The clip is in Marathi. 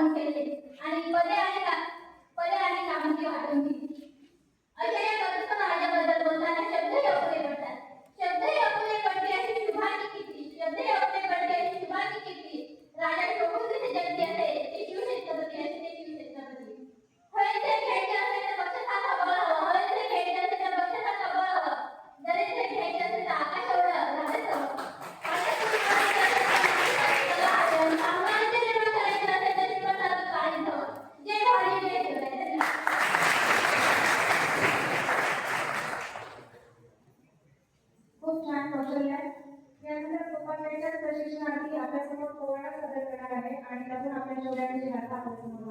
काम केले आणि पदे आणि कामांची वाटून दिली. अशा या कविता राजाबद्दल बोलताना शब्दही अपुरे पडतात. शब्दही अपुरे पडले अशी शुभाची किती, शब्दही अपुरे पडले अशी शुभाची किती. राजा शोभून तिथे जगती असे ते शिवछत्रपती असे ते शिवछत्रपती. हळीचे घ्यायचे असेल तर पक्षाचा बळ हवं, हळीचे घ्यायचे असेल तर पक्षाचा बळ हवं, जरीचे घ्यायचे असेल तर आकाश एवढं राजाच हवं. साम्राज्य निर्माण करायचं असेल तर श्रीमंताचं काळीज हवं. जे भारी जे ठेवायचं. खूप छान कौशल्य आहे. यानंतर गोपालच्या प्रशिक्षणार्थी आपल्यासमोर पोवाडा सादर करणार आहे आणि त्यातून आपल्या शौर्याची गाथा आपल्यासमोर